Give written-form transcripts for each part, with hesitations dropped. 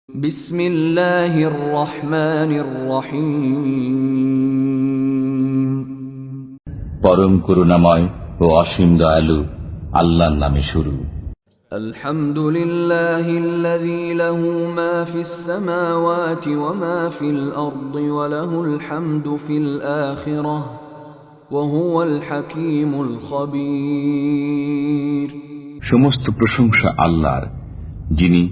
বিসমিল্লাহির রহমানির রহিম। পরম করুণাময় ও অসীম দয়ালু আল্লাহর নামে শুরু। আলহামদুলিল্লাহিল্লাযী লাহু মা ফিস সামাওয়াতি ওয়া মা ফিল আরদি ওয়া লাহুল হামদু ফিল আখিরাহ ওয়া হুয়াল হাকীমুল খাবীর। সমস্ত প্রশংসা আল্লাহর, যিনি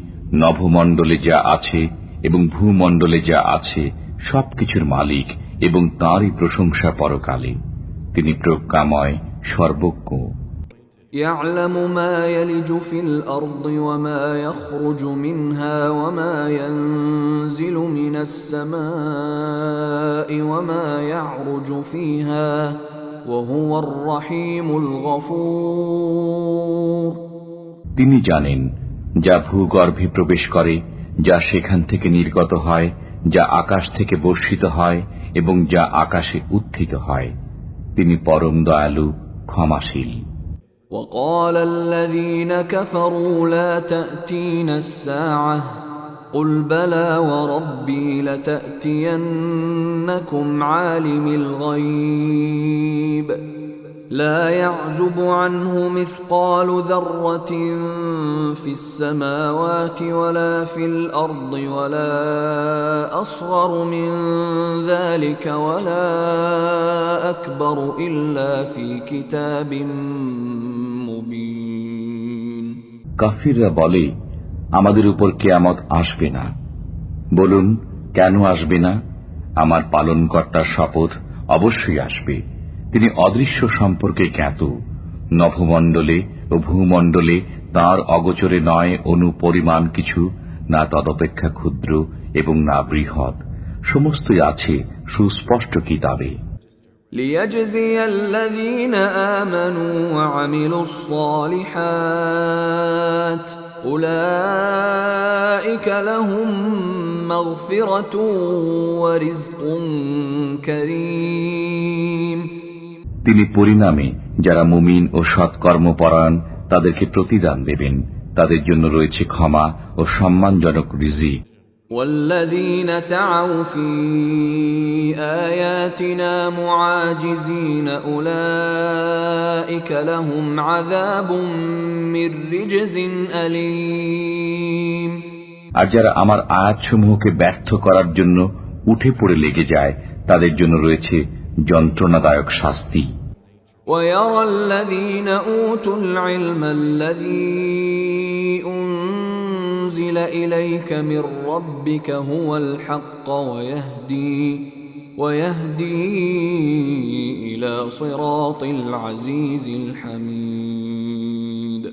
নভমণ্ডলে যা আছে এবং ভূমণ্ডলে যা আছে সবকিছুর মালিক, এবং তাঁরই প্রশংসা পরকালে। তিনি প্রজ্ঞাময়, সর্বজ্ঞ। يعلم ما يلج في الأرض وما يخرج منها وما ينزل من السماء وما يعرج فيها وهو الرحيم الغفور। তিনি জানেন যা ভূগর্ভে প্রবেশ করে, যা সেখান থেকে নির্গত হয়, যা আকাশ থেকে বর্ষিত হয় এবং যা আকাশে উত্থিত হয়। তিনি পরম দয়ালু, ক্ষমাশীল। وقال الذين كفروا لا تأتينا الساعة قل بلى وربي لتأتينكم عالم الغيب لا يعزب عنه مثقال ذرة في السماوات ولا في الأرض ولا أصغر من ذلك ولا أكبر إلا في كتاب مبين। কাফিররা বলে, আমাদের উপর কিয়ামত আসবে না। বলুন, কেন আসবে না? আমার পালনকর্তার শপথ, অবশ্যই আসবে। তিনি অদৃশ্য সম্পর্কে জ্ঞাত। নভমণ্ডলে ও ভূমণ্ডলে তাঁর অগোচরে নয় অণু পরিমাণ কিছু, না তদপেক্ষা ক্ষুদ্র এবং না বৃহৎ। সমস্তই আছে সুস্পষ্ট কিতাবে। ليجزي الذين آمنوا وعملوا الصالحات أولئك لهم مغفرة ورزق كريم। তিনি পরিণামে যারা মুমিন ও সৎকর্মপরায়ণ তাদেরকে প্রতিদান দেবেন। তাদের জন্য রয়েছে ক্ষমা ও সম্মানজনক রিজিক। والذين سعوا في آياتنا معاجزين أولئك لهم عذاب من رجز أليم। আর যারা আমার আয়াতসমূহকে ব্যর্থ করার জন্য উঠে পড়ে লেগে যায়, তাদের জন্য রয়েছে যন্ত্রণাদায়ক শাস্তি। ويرى الذين أوتوا العلم الذي أنزل إليك من ربك هو الحق ويهدي إلى صراط العزيز الحميد।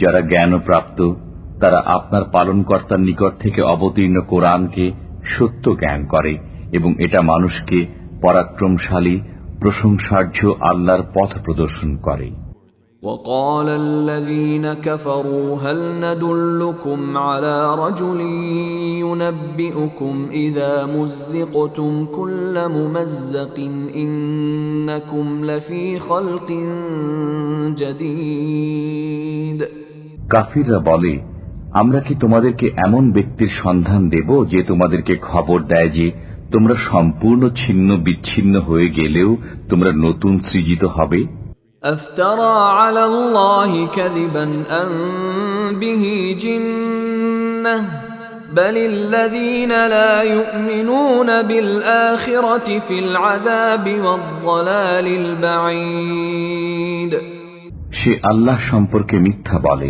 যারা জ্ঞানপ্রাপ্ত তারা আপনার পালনকর্তার নিকট থেকে অবতীর্ণ কোরআনকে সত্য জ্ঞান করে, এবং এটা মানুষকে পরাক্রমশালী প্রশংসার্য আল্লাহর পথ প্রদর্শন করে। وقال الذين كفروا هل ندلكم على رجل ينبئكم إذا مزقتم كل ممزق إنكم لفي خلق جديد। কাফিররা বলে, আমরা কি তোমাদেরকে এমন ব্যক্তির সন্ধান দেব যে তোমাদেরকে খবর দেয় যে তোমরা সম্পূর্ণ ছিন্ন বিচ্ছিন্ন হয়ে গেলেও তোমরা নতুন সৃজিত হবে? أفترى على الله كذبا أم به جنة بل الذين لا يؤمنون بالآخرة في العذاب والضلال البعيد। সে আল্লাহ সম্পর্কে মিথ্যা বলে,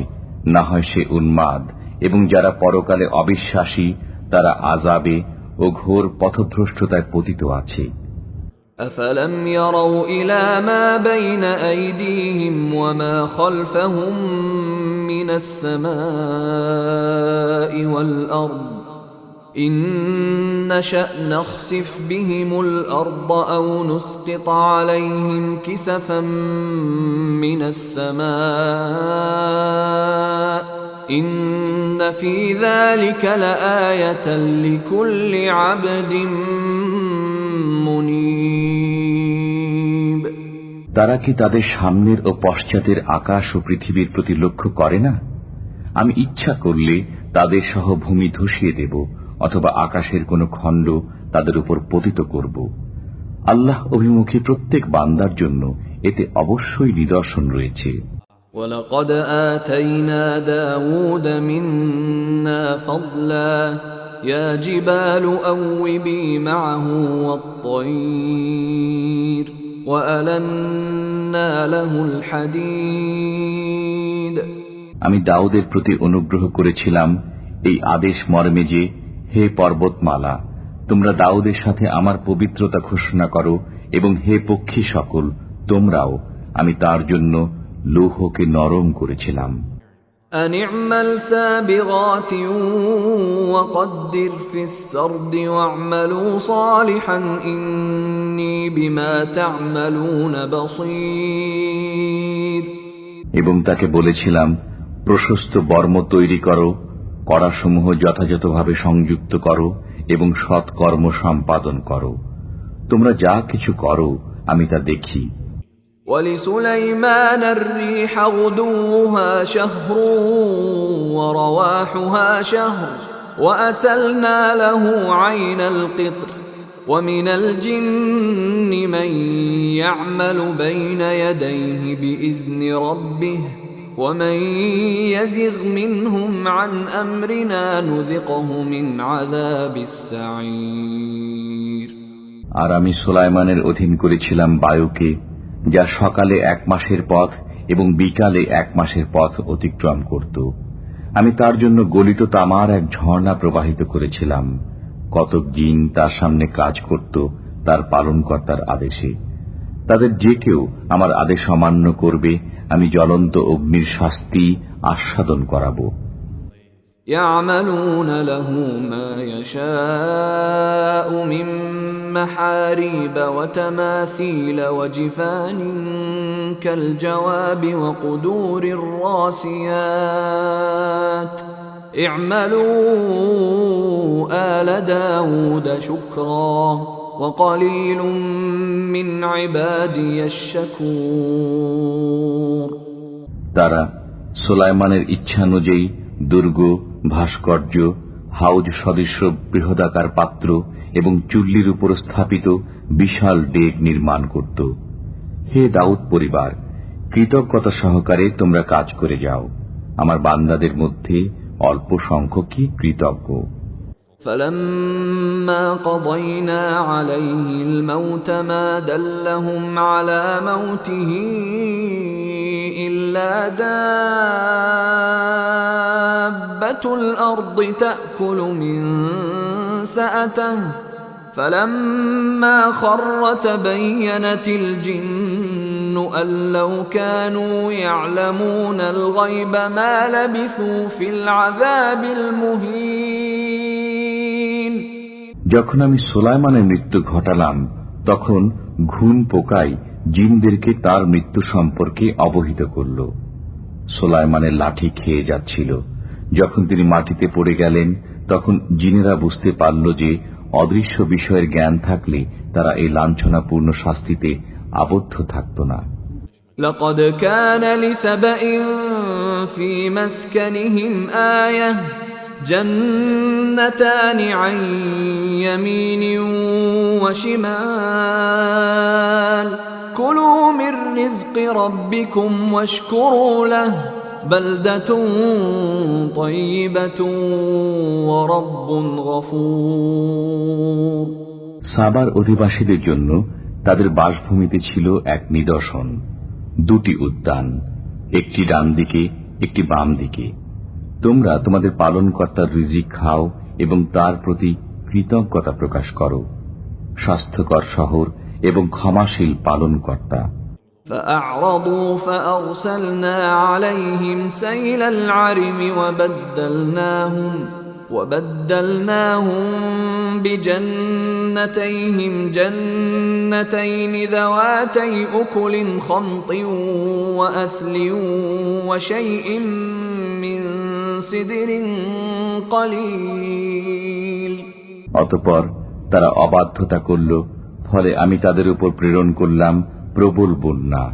না হয় সে উন্মাদ, এবং যারা পরকালে অবিশ্বাসী তারা আযাবে ও ঘোর পথভ্রষ্টতায় পতিত আছে। أفلم يروا إلى ما بين أيديهم وما خلفهم من السماء والأرض إن نشأ نخسف بهم الأرض أو نسقط عليهم كسفا من السماء إن في ذلك لآية لكل عبد মুনীব। তারা কি তাদের সামনের ও পশ্চাতের আকাশ ও পৃথিবীর প্রতি লক্ষ্য করে না? আমি ইচ্ছা করলে তাদের সহ ভূমি ধসিয়ে দেব অথবা আকাশের কোন খণ্ড তাদের উপর পতিত করব। আল্লাহ অভিমুখী প্রত্যেক বান্দার জন্য এতে অবশ্যই নিদর্শন রয়েছে। وَلَقَدْ آتَيْنَا دَاوُودَ مِنَّا فَضْلًا يَا جِبَالُ أَوِّبِي مَعَهُ وَالطَّيْرَ وَأَلَنَّا لَهُ الْحَدِيدَ। আমি দাউদের প্রতি অনুগ্রহ করেছিলাম এই আদেশ মর্মে যে, হে পর্বতমালা, তোমরা দাউদের সাথে আমার পবিত্রতা ঘোষণা করো, এবং হে পক্ষী সকল, তোমরাও, আমি তার জন্য লৌহকে নরম করেছিলাম। أن اعمل سابغات وقدر في السرد واعملوا صالحا إني بما تعملون بصير। এবং তাকে বলেছিলাম, প্রশস্ত বর্ম তৈরি করো, কড়াসমূহ যথাযথভাবে সংযুক্ত করো এবং সৎকর্ম সম্পাদন করো। তোমরা যা কিছু করো আমি তা দেখি। ولسليمان الريح غدوها شهر ورواحها شهر وأسلنا له عين القطر ومن الجن من يعمل بين يديه بإذن ربه ومن يزغ منهم عن أمرنا نذقه من عذاب السعير। আর আমি সুলাইমানের অধীন করেছিলাম বায়ুকে, যা সকালে 1 মাসের পথ এবং বিকালে 1 মাসের পথ অতিক্রম করত। আমি তার জন্য গলিত তামার এক ঝর্ণা প্রবাহিত করেছিলাম। কতক জিন তার সামনে কাজ করত তার পালনকর্তার আদেশে। তাদের যে কেউ আমার আদেশ অমান্য করবে আমি জ্বলন্ত অগ্নির শাস্তি আস্বাদন করাবো। يعملون له ما يشاء من محاريب وتماثيل وجفان كالجواب وقدور الراسيات اعملوا آل داود شكرا وقليل من عبادي الشكور। তারা সুলাইমানের ইচ্ছানুযায়ী দুর্গ, ভাস্কর্য, হাউজ সদৃশ বৃহদাকার পাত্র এবং চুল্লির উপর স্থাপিত বিশাল ডেক নির্মাণ করত। হে দাউদ পরিবার, কৃতজ্ঞতা সহকারে তোমরা কাজ করে যাও। আমার বান্দাদের মধ্যে অল্প সংখ্যকই কৃতজ্ঞ। فَلَمَّا قَضَيْنَا عَلَيْهِ الْمَوْتَ مَا دَلَّهُمْ عَلَى مَوْتِهِ إِلَّا دَابَّةُ الْأَرْضِ تَأْكُلُ مِنْ سَأَتَهُ فَلَمَّا خَرَّ تَبَيَّنَتِ الْجِنُّ أَنْ لَوْ كَانُوا يَعْلَمُونَ الْغَيْبَ مَا لَبِثُوا فِي الْعَذَابِ الْمُهِينِ। যখন আমি সুলাইমানের মৃত্যু ঘটালাম তখন ঘুণ পোকাই জিনদেরকে তার মৃত্যু সম্পর্কে অবহিত করল। সুলাইমানের লাঠি খেয়ে যাচ্ছিল। যখন তিনি মাটিতে পড়ে গেলেন তখন জিনেরা বুঝতে পারল যে অদৃশ্য বিষয়ের জ্ঞান থাকলে তারা এই লাঞ্ছনাপূর্ণ শাস্তিতে আবদ্ধ থাকত না। لقد كان لسبإ في مسكنهم آية جنتان عن يمين وشمال كلوا من رزق ربكم واشكروا له بلدة طيبة ورب غفور। সাবার অধিবাসীদের জন্য তাদের বাসভূমিতে ছিল এক নিদর্শন, 2টি উদ্যান, একটি ডান দিকে একটি বাম দিকে। তোমরা তোমাদের পালনকর্তার রিজিক খাও এবং তার প্রতি কৃতজ্ঞতা প্রকাশ করো। স্বাস্থ্যকর শহর এবং ক্ষমাশীল পালনকর্তা। فأعرضوا فأرسلنا عليهم سيل العرم وبدلناهم بجنتيهم جنتين ذواتي أكل خمط وأثل وشيء من سدر قليل। অতঃপর তারা অবাধ্যতা করল, ফলে আমি তাদের উপর প্রেরণ করলাম প্রবল বন্যা,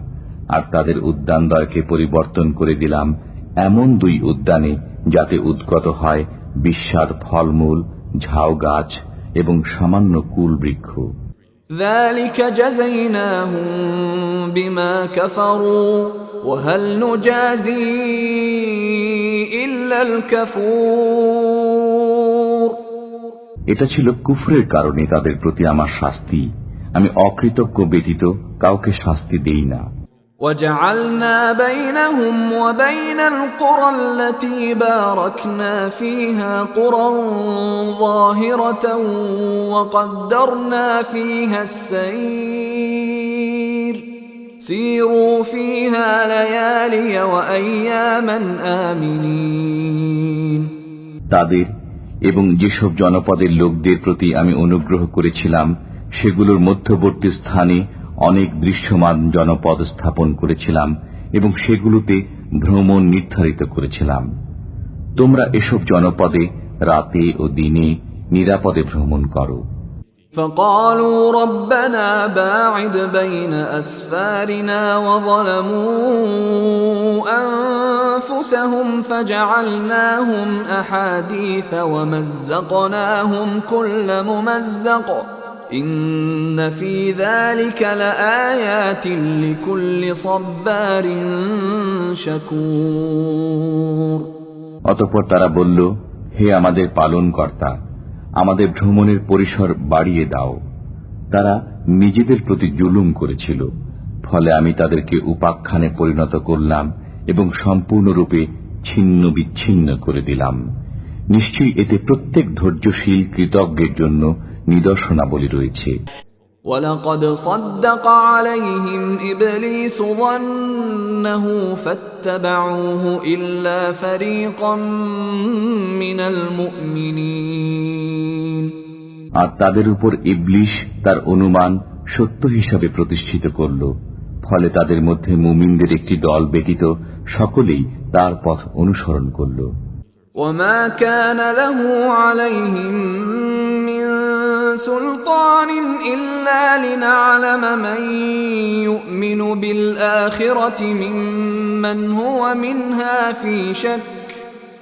আর তাদের উদ্যানদ্বয়কে পরিবর্তন করে দিলাম এমন 2 উদ্যানে যাতে উদ্গত হয় বিস্বাদ ফলমূল, ঝাউ গাছ এবং সামান্য কুল বৃক্ষ। ذلك جزيناهم بما كفروا وهل نجازي إلا الكفور। এটা ছিল কুফরের কারণে তাদের প্রতি আমার শাস্তি, আমি অকৃতজ্ঞ ব্যতীত কাউকে শাস্তি দেই না। وجعلنا بينهم وبين القرى التي باركنا فيها قرى ظاهرة وقدرنا فيها السير سيروا فيها ليالي وأياما آمنين। তাদের এবং যেসব জনপদের লোকদের প্রতি আমি অনুগ্রহ করেছিলাম সেগুলোর মধ্যবর্তী স্থানে অনেক দৃশ্যমান জনপদ স্থাপন করেছিলাম এবং সেগুলোতে ভ্রমণ নির্ধারিত করেছিলাম। তোমরা এসব জনপদে রাতে ও দিনে নিরাপদে ভ্রমণ করো। فقالوا ربنا باعد بين أسفارنا وظلموا أنفسهم فجعلناهم أحاديث ومزقناهم كل ممزق إن في ذلك لآيات لكل صبار شكور। অতঃপর তারা বলল, হে আমাদের পালনকর্তা, আমাদের ভ্রমণের পরিসর বাড়িয়ে দাও। তারা নিজেদের প্রতি জুলুম করেছিল, ফলে আমি তাদেরকে উপাখ্যানে পরিণত করলাম এবং সম্পূর্ণরূপে ছিন্ন বিচ্ছিন্ন করে দিলাম। নিশ্চয়ই এতে প্রত্যেক ধৈর্যশীল কৃতজ্ঞের জন্য নিদর্শনাবলী রয়েছে। وَلَقَدْ صَدَّقَ عَلَيْهِمْ إِبْلِيسُ ظَنَّهُ فَاتَّبَعُوهُ إِلَّا فَرِيقًا مِّنَ الْمُؤْمِنِينَ। আর তাদের উপর ইবলিস তার অনুমান সত্য হিসাবে প্রতিষ্ঠিত করল, ফলে তাদের মধ্যে মুমিনদের একটি দল ব্যতীত সকলেই তার পথ অনুসরণ করল। وَمَا كَانَ لَهُ عَلَيْهِمْ مِنْ سُلْطَانٍ إِلَّا لِنَعْلَمَ مَنْ يُؤْمِنُ بِالْآخِرَةِ مِمَّنْ هُوَ مِنْهَا فِي شَكٍّ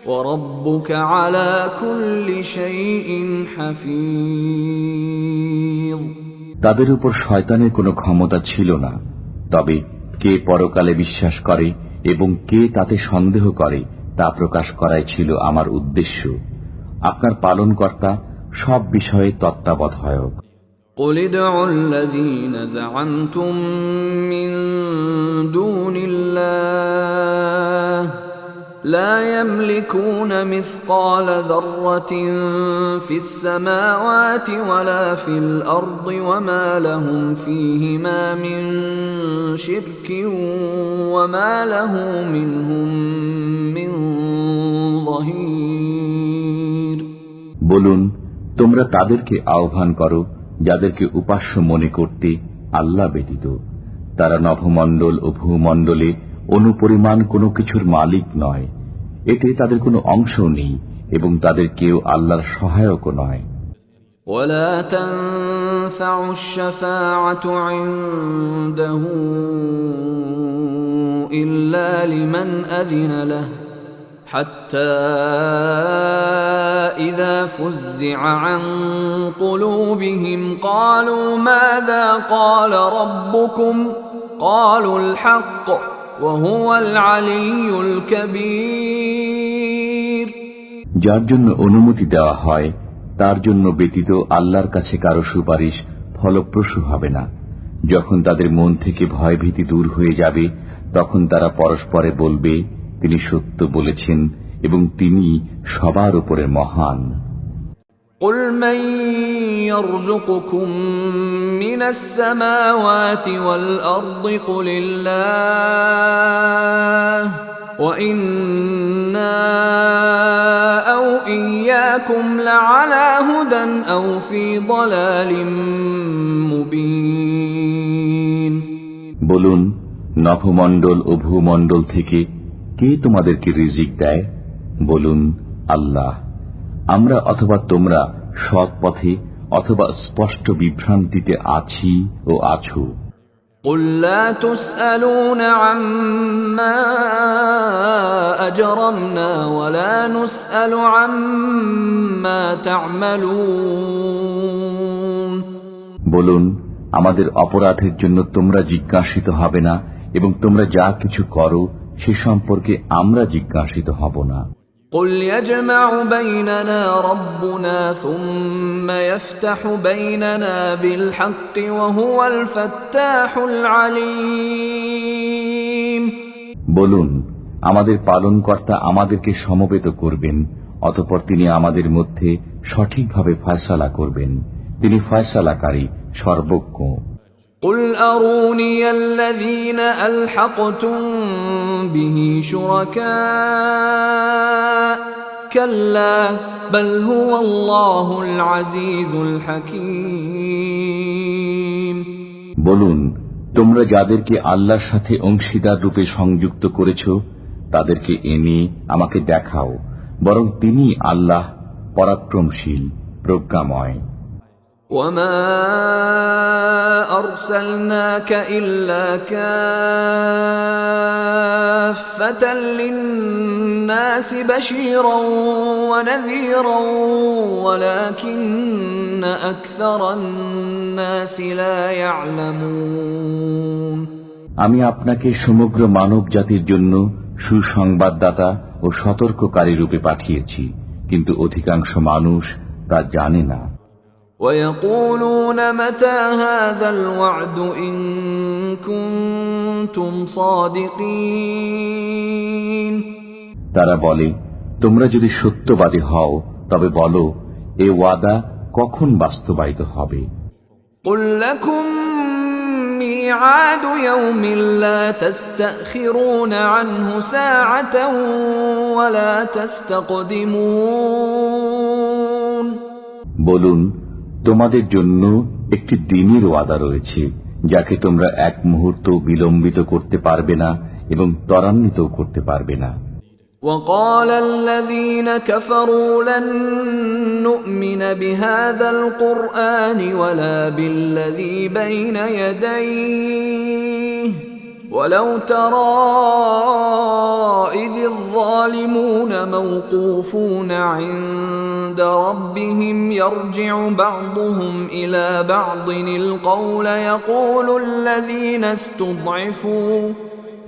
وَرَبُّكَ عَلَى كُلِّ شَيْءٍ حَفِيظٌ। তাদের উপর শয়তানের কোনো ক্ষমতা ছিল না, তবে কে পরকালে বিশ্বাস করে এবং কে তাতে সন্দেহ করে তা প্রকাশ করাই ছিল আমার উদ্দেশ্য। আপনার পালনকর্তা সব বিষয়ে তত্ত্বাবধায়ক। قُلِ ادْعُوا الَّذِينَ زَعَمْتُم مِّن دُونِ اللَّهِ لَا يَمْلِكُونَ مِثْقَالَ ذَرَّةٍ فِي السَّمَاوَاتِ وَلَا فِي الْأَرْضِ وَمَا لَهُمْ فِيهِمَا مِن شِرْكٍ وَمَا لَهُ مِنْهُم مِّن ظَهِيرٍ। বলুন, তোমরা তাদেরকে আহ্বান করো যাদেরকে উপাস্য মনে করতে আল্লাহ ব্যতীত। তারা নভমণ্ডল ও ভূমণ্ডলে অনুপরিমাণ কোনো কিছুর মালিক নয়, এতে তাদের কোনো অংশ নেই এবং তাদের কেউ আল্লাহর সহায়কও নয়। ولا تنفع الشفاعة عنده إلا لمن أذن له حتى إذا فزع عن قلوبهم قالوا ماذا قال ربكم قالوا الحق وهو العلي الكبير। যার জন্য অনুমতি দেওয়া হয় তার জন্য ব্যতীত আল্লাহর কাছে কারো সুপারিশ ফলপ্রসূ হবে না। যখন তাদের মন থেকে ভয়ভীতি দূর হয়ে যাবে তখন তারা পরস্পরে বলবে, তিনি সত্য বলেছেন এবং তিনি সবার উপরে মহান। قُلْ مَنْ يَرْزُقُكُمْ مِنَ السَّمَاوَاتِ وَالْأَرْضِ قُلِ اللَّهُ وَإِنَّا أَوْ إِيَّاكُمْ لَعَلَى هُدًى أَوْ فِي ضَلَالٍ مُبِينٍ। বলুন, নভমণ্ডল ও ভূমণ্ডল থেকে কে তোমাদেরকে রিজিক দেয়? বলুন, আল্লাহ। আমরা অথবা তোমরা সৎ পথে অথবা স্পষ্ট বিভ্রান্তিতে আছি ও আছো। قل لا تسألون عما أجرمنا ولا نسأل عما تعملون বলুন, আমাদের অপরাধের জন্য তোমরা জিজ্ঞাসিত হবে না এবং তোমরা যা কিছু করো সে সম্পর্কে আমরা জিজ্ঞাসিত হব না। قل يجمع بيننا ربنا ثم يفتح بيننا بالحق وهو الفتاح العليم বলুন, আমাদের পালনকর্তা আমাদেরকে সমবেত করবেন, অতঃপর তিনি আমাদের মধ্যে সঠিকভাবে ফয়সালা করবেন। তিনি ফয়সালাকারী, সর্বজ্ঞ। قل أروني الذين ألحقتم به شركاء كلا بل هو الله العزيز الحكيم বলুন, তোমরা যাদেরকে আল্লাহর সাথে অংশীদার রূপে সংযুক্ত করেছ তাদেরকে এনে আমাকে দেখাও, বরং তিনি আল্লাহ পরাক্রমশীল, প্রজ্ঞাময়। وما أرسلناك إلا كافة للناس بشيرا ونذيرا ولكن أكثر الناس لا يعلمون আমি আপনাকে সমগ্র মানব জাতির জন্য সুসংবাদদাতা ও সতর্ককারী রূপে পাঠিয়েছি, কিন্তু অধিকাংশ মানুষ তা জানে না। ويقولون متى هذا الوعد إن كنتم صادقين তারা বলে, তোমরা যদি সত্যবাদী হও তবে বলো, এ ওয়াদা কখন বাস্তবায়িত হবে? قل لكم ميعاد يوم لا تستأخرون عنه ساعة ولا تستقدمون বলুন, তোমাদের জন্য একটি দিনের ওয়াদা রয়েছে, যাকে তোমরা এক মুহূর্ত বিলম্বিত করতে পারবে না এবং ত্বরান্বিত করতে পারবে না। وقال الذين كفروا لن نؤمن بهذا القرآن ولا بالذي بين يديه ولو ترى إذ الظالمون موقوفون عند ربهم يرجع بعضهم إلى بعض القول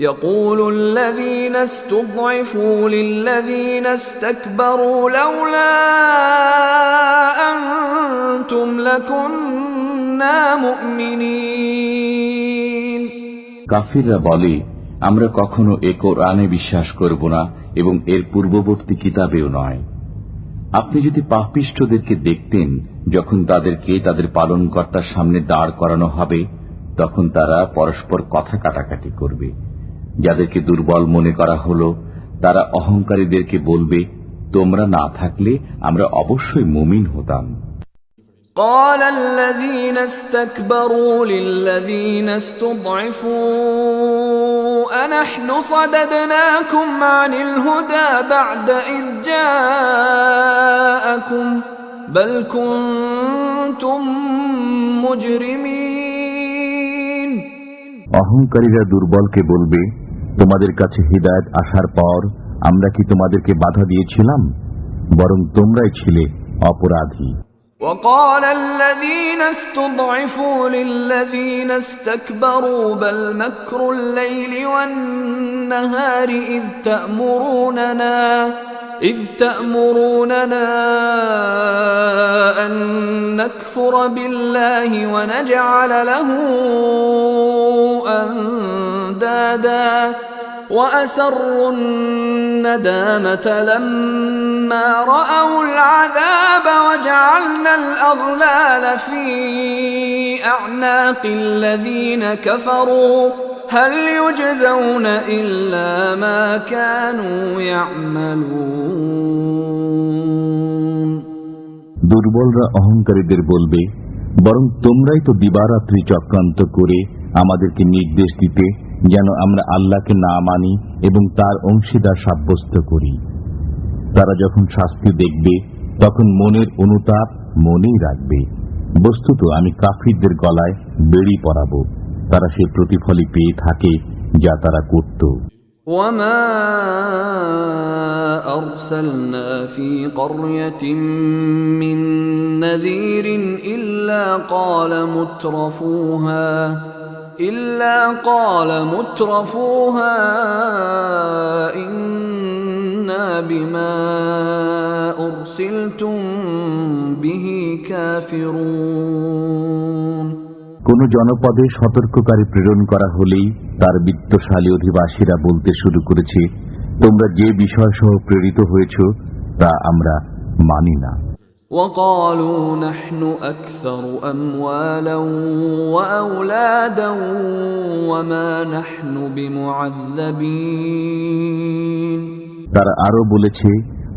يقول الذين استضعفوا للذين استكبروا لولا أنتم لكنا مؤمنين কাফিররা বলে, আমরা কখনো এ কোরআনে বিশ্বাস করব না এবং এর পূর্ববর্তী কিতাবেও নয়। আপনি যদি পাপিষ্ঠদেরকে দেখতেন যখন তাদেরকে তাদের পালনকর্তার সামনে দাঁড় করানো হবে, তখন তারা পরস্পর কথা কাটাকাটি করবে। যাদেরকে দুর্বল মনে করা হলো তারা অহংকারীদেরকে বলবে, তোমরা না থাকলে আমরা অবশ্যই মুমিন হতাম। قال الذين استكبروا للذين استضعفوا أنحن صددناكم عن الهدى بعد إذ جاءكم بل كنتم مجرمين অহংকারীরা দুর্বলকে বলবে, তোমাদের কাছে হিদায়াত আসার পর আমরা কি তোমাদেরকে বাধা দিয়েছিলাম? বরং তোমরাই ছিলে অপরাধী। وقال الذين استضعفوا للذين استكبروا بل مكر الليل والنهار إذ تأمروننا أن نكفر بالله ونجعل له أندادا وأسروا الندامة لما رأوا العذاب وجعلنا الأغلال في أعناق الذين كفروا هل يجزون إلا ما كانوا يعملون দুর্বলরা অহংকারীদের বলবে, বরং তোমরাই তো দিবারাত্রি চক্রান্ত করে আমাদেরকে নির্দেশ দিতে যেন আমরা আল্লাহকে না মানি এবং তার অংশীদার সাব্যস্ত করি। তারা যখন শাস্তি দেখবে তখন মনের অনুতাপ মনেই রাখবে, বস্তুত আমি কাফিরদের গলায় বেড়ি পরাবো, তারা সে প্রতিফলই পেয়ে থাকে যা তারা করত। وما أرسلنا في قرية من نذير إلا قال مترفوها إنا بما أرسلتم به كافرون। কোন জনপদে সতর্ককারী প্রেরণ করা হলেই তার বিত্তশালী অধিবাসীরা বলতে শুরু করেছে, তোমরা যে বিষয় সহ প্রেরিত হয়েছ তা আমরা মানি না। وقالوا نحن أكثر أموالا وأولادا وما نحن بمعذبين। তারা আরো বলেছে,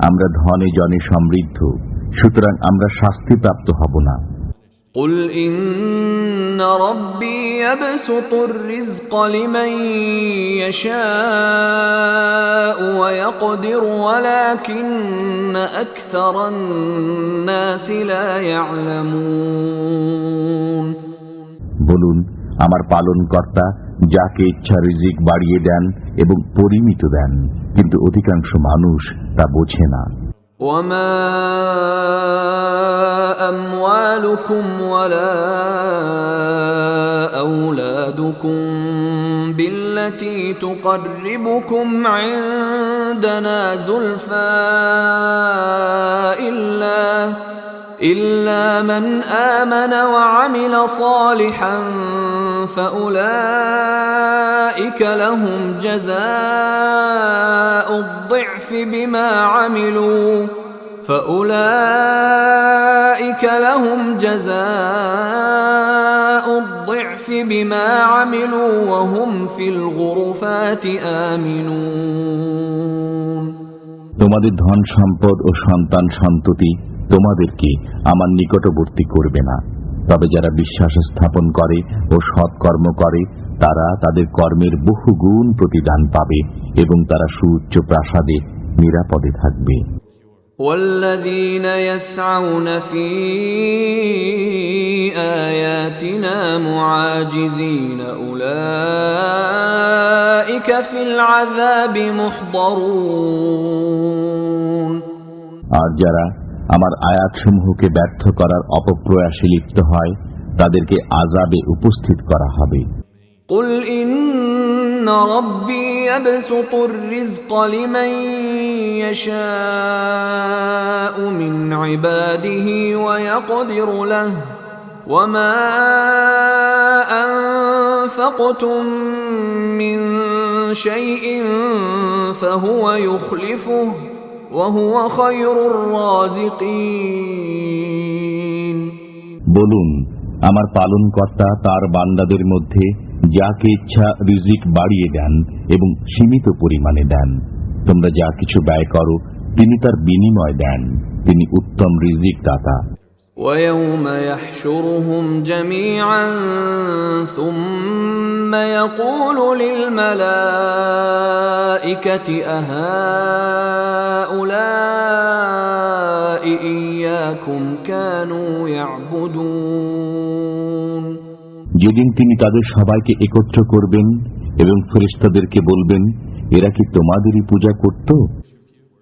আমরা ধনে জনে সমৃদ্ধ, সুতরাং আমরা শাস্তিপ্রাপ্ত হব না। قل إن ربي يبسط الرزق لمن يشاء ويقدر ولكن أكثر الناس لا يعلمون। বলুন, আমার পালনকর্তা যাকে ইচ্ছা রিজিক বাড়িয়ে দেন এবং পরিমিত দেন, কিন্তু অধিকাংশ মানুষ তা বোঝে না। وما أموالكم ولا أولادكم بالتي تقربكم عندنا زلفى إلا من آمن وعمل صالحا فأولئك لهم جزاء الضعف بما عملوا وهم في الغرفات آمنون। তোমাদের ধন সম্পদ ও সন্তান সন্ততি তোমাদেরকে আমার নিকটবর্তী করবে না, তবে যারা বিশ্বাস স্থাপন করে ও সৎকর্ম করে তারা তাদের কর্মের বহুগুণ প্রতিদান পাবে এবং তারা সুউচ্চ প্রাসাদে নিরাপদে থাকবে। والذين يسعون في آياتنا معاجزين أولئك في العذاب محضرون। আর যারা আমার আয়াতসমূহকে ব্যর্থ করার অপপ্রয়াসে লিপ্ত হয় তাদেরকে আযাবে উপস্থিত করা হবে। قل إن ربي يبسط الرزق لمن يشاء من عباده ويقدر له وما أنفقتم من شيء فهو يخلفه وهو خير الرازقين। বলুন, আমার পালনকর্তা তার বান্দাদের মধ্যে যাকে ইচ্ছা রিজিক বাড়িয়ে দেন এবং সীমিত পরিমাণে দেন। তোমরা যা কিছু ব্যয় করো তিনি তার বিনিময় দেন, তিনি উত্তম রিজিক দাতা। ويوم يحشرهم جميعا ثم يقول للملائكة أهؤلاء إياكم كانوا يعبدون। যেদিন তিনি তাদের সবাইকে একত্র করবেন এবং ফেরেশতাদেরকে বলবেন, এরা কি তোমাদেরই পূজা করত?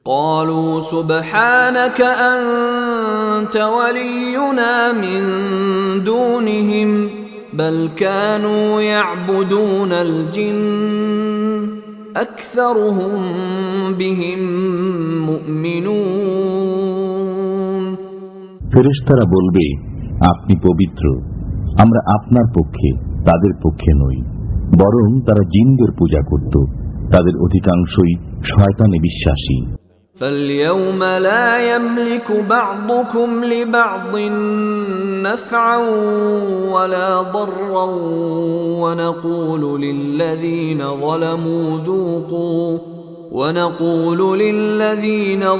قالوا سبحانك أنت ولينا من دونهم بل كانوا يعبدون الجن أكثرهم بهم مؤمنون। ফেরেশতারা বলবে, আপনি পবিত্র, আমরা আপনার পক্ষে তাদের পক্ষে নই, বরং তারা জিনদের পূজা করত, তাদের অধিকাংশই শয়তানে বিশ্বাসী। فاليوم لا يملك بعضكم لبعض نفعا ولا ضرا ونقول للذين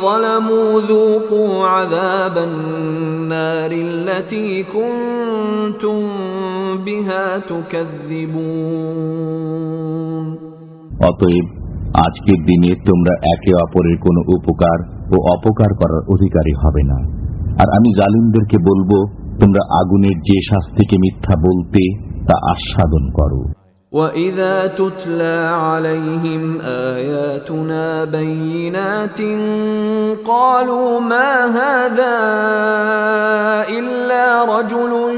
ظلموا ذوقوا عذاب النار التي كنتم بها تكذبون। অতএব আজকের দিনে তোমরা একে অপরের কোনো উপকার ও অপকার করার অধিকারী হবে না। আর আমি জালিমদেরকে বলবো, তোমরা আগুনের যে শাস্তিকে মিথ্যা বলতে তা আস্বাদন করো। وَإِذَا تُتْلَى عَلَيْهِمْ آيَاتُنَا بَيِّنَاتٍ قَالُوا مَا هَذَا إِلَّا رَجُلٌ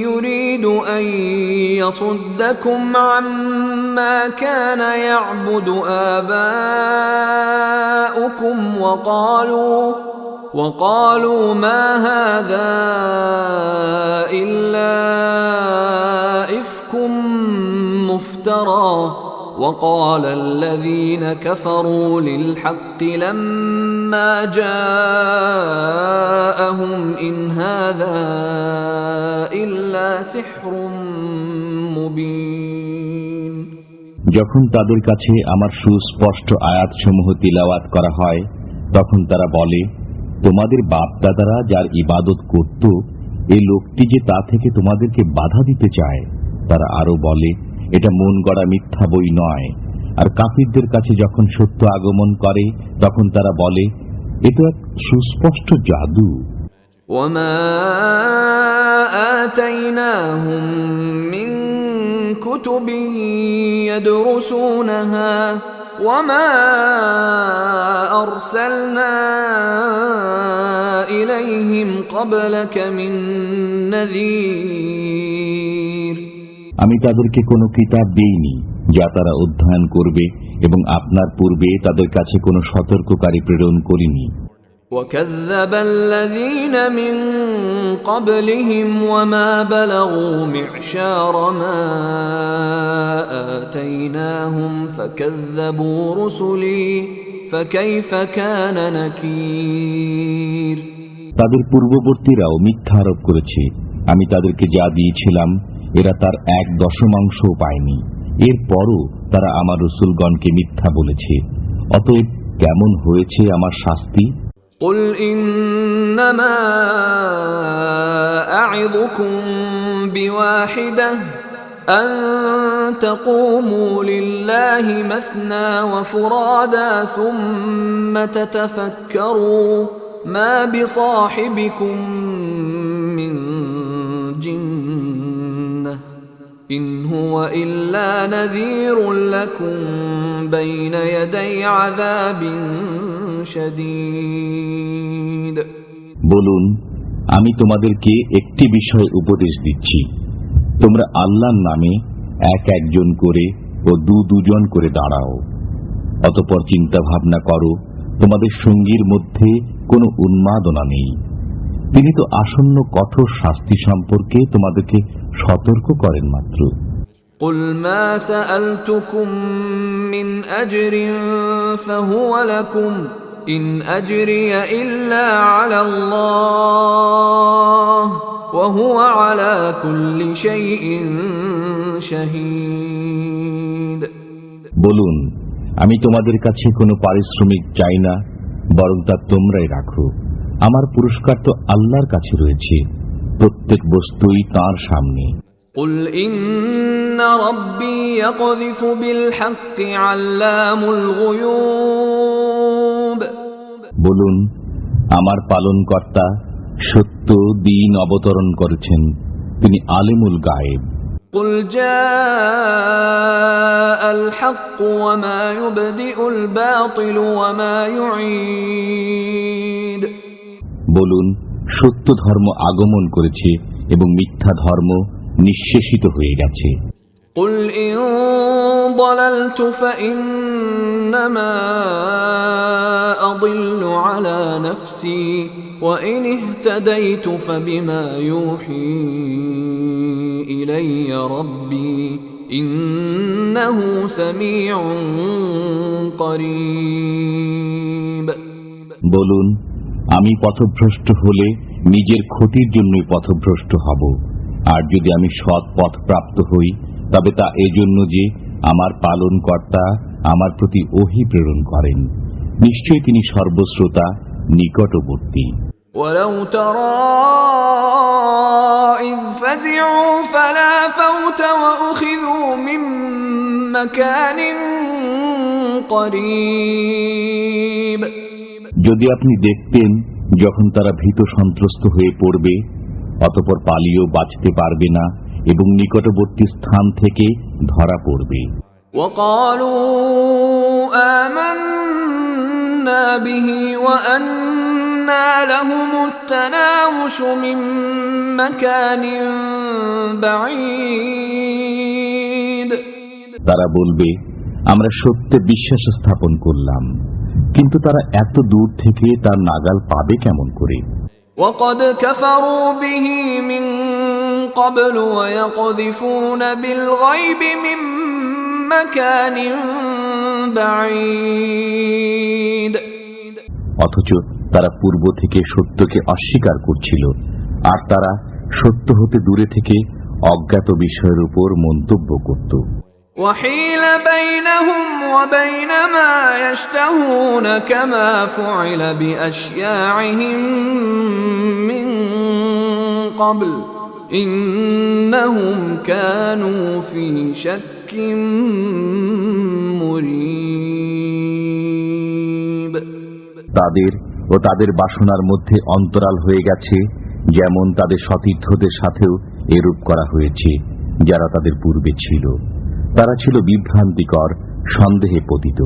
يُرِيدُ أَن يَصُدَّكُمْ عَمَّا كَانَ يَعْبُدُ آبَاؤُكُمْ وَقَالُوا مَا هَذَا إِلَّا إِفْكٌ مُفْتَرًى وَقَالَ الَّذِينَ كَفَرُوا لِلْحَقِّ لَمَّا جَاءَهُمْ إِنْ هَذَا إِلَّا سِحْرٌ মুবিন। যখন তাদের কাছে আমার সুস্পষ্ট আয়াতসমূহ তিলাওয়াত করা হয়, তখন তারা বলে, তোমাদের বাপ-দাদারা যার ইবাদত করত, এই লোকটি যে তা থেকে তোমাদেরকে বাধা দিতে চায়। তারা আরো বলে, এটা মন গড়া মিথ্যা বই নয়। আর কাফিরদের কাছে যখন সত্য আগমন করে, তখন তারা বলে, এ তো এক সুস্পষ্ট জাদু। وَمَا آتَيْنَاهُمْ مِنْ كُتُبٍ يَدْرُسُونَهَا وَمَا أَرْسَلْنَا إِلَيْهِمْ قَبْلَكَ مِنْ نَذِيرٍ। আমি তাদেরকে কোনো কিতাব দেইনি যা তারা অধ্যয়ন করবে, এবং আপনার পূর্বে তাদের কাছে কোনো সতর্ককারী প্রেরণ করিনি। وَكَذَّبَ الَّذِينَ مِن قَبْلِهِمْ وَمَا بَلَغُوا مِعْشَارَ مَا آتَيْنَاهُمْ فَكَذَّبُوا رُسُلِي فَكَيْفَ كَانَ نَكِيرِ। তাদের পূর্ববর্তীরাও মিথ্যা আরোপ করেছে। আমি তাদেরকে যা দিয়েছিলাম এরা তার 1/10 পায়নি। এরপরও তারা আমার রসুলগণকে মিথ্যা বলেছে। অতএব কেমন হয়েছে আমার শাস্তি? قُلْ إِنَّمَا أَعِظُكُمْ بِوَاحِدَةٍ أَن تَقُومُوا لِلَّهِ مَثْنَى وَفُرَادَى ثُمَّ تَتَفَكَّرُوا مَا بِصَاحِبِكُم مِّن جِنَّةٍ إِنْ هُوَ إِلَّا نَذِيرٌ لَكُمْ بَيْنَ يَدَيْ عَذَابٍ شَدِيدٍ। বলুন, আমি তোমাদেরকে একটি বিষয়ে উপদেশ দিচ্ছি, তোমরা আল্লাহর নামে একজন করে ও দুজন করে দাঁড়াও। অতঃপর চিন্তা ভাবনা করো, তোমাদের সঙ্গীর মধ্যে কোনো উন্মাদনা নেই। তিনি তো আসন্ন কঠোর শাস্তি সম্পর্কে তোমাদেরকে সতর্ক করেন মাত্র। قُلْ مَا سَأَلْتُكُم مِّنْ أَجْرٍ فَهُوَ لَكُمْ إِنْ أَجْرِيَ إِلَّا عَلَى اللَّهِ وَهُوَ عَلَى كُلِّ شَيْءٍ شَهِيدٌ। বলুন, আমি তোমাদের কাছে কোনো পারিশ্রমিক চাই না, বরং তা তোমরাই রাখো। আমার পুরস্কার তো আল্লাহর কাছে রয়েছে, প্রত্যেক বস্তুই তাঁর সামনে। قُلْ إِنَّ رَبِّي يَقْذِفُ بِالْحَقِّ عَلَّامُ الْغُيُوبِ। বলুন, আমার পালনকর্তা সত্য দিন অবতরণ করেছেন, তিনি আলিমুল গায়েব। قُلْ جَاءَ الْحَقُّ وَمَا يُبْدِئُ الْبَاطِلُ وَمَا يُعِيدُ। বলুন, সত্য ধর্ম আগমন করেছে এবং মিথ্যা ধর্ম নিঃশেষিত হয়ে গেছে। قُلْ إِن ضَلَلْتُ فَإِنَّمَا أَضِلُّ عَلَى نَفْسِي وَإِنِ اهْتَدَيْتُ فَبِمَا يُوحِي إِلَيَّ رَبِّي إِنَّهُ سَمِيعٌ قَرِيبٌ। বলুন, আমি পথভ্রষ্ট হলে নিজের ক্ষতির জন্যই পথভ্রষ্ট হব, আর যদি আমি সৎ পথ প্রাপ্ত হই তবে তা এজন্য যে আমার পালনকর্তা আমার প্রতি ওহী প্রেরণ করেন। নিশ্চয়ই তিনি সর্বশ্রোতা, নিকটবর্তী। وَلَوْ تَرَى إِذْ فَزِعُوا فَلَا فَوْتَ وَأُخِذُوا مِنْ مَكَانٍ قريب যদি আপনি দেখতেন যখন তারা ভীত সন্ত্রস্ত হয়ে পড়বে, অতঃপর পালিয়েও বাঁচতে পারবে না এবং নিকটবর্তী স্থান থেকে ধরা পড়বে। وقالوا آمنا به وأنى لهم التناوش من مكان بعيد তারা বলবে, আমরা সত্যে বিশ্বাস স্থাপন করলাম, কিন্তু তারা এত দূর থেকে তার নাগাল পাবে কেমন করে? وقد كفروا به من قبل ويقذفون بالغيب من مكان بعيد অথচ তারা পূর্ব থেকে সত্যকে অস্বীকার করছিল, আর তারা সত্য হতে দূরে থেকে অজ্ঞাত বিষয়ের উপর মন্তব্য করত। وحيل بينهم وبين ما يشتهون كما فعل بأشياعهم من قبل إنهم كانوا في شك مريب তাদের ও তাদের বাসনার মধ্যে অন্তরাল হয়ে গেছে, যেমন তাদের সতীর্থদের সাথেও এরূপ করা হয়েছে যারা তাদের পূর্বে ছিল। তারা ছিল বিভ্রান্তিকর, সন্দেহে পতিত।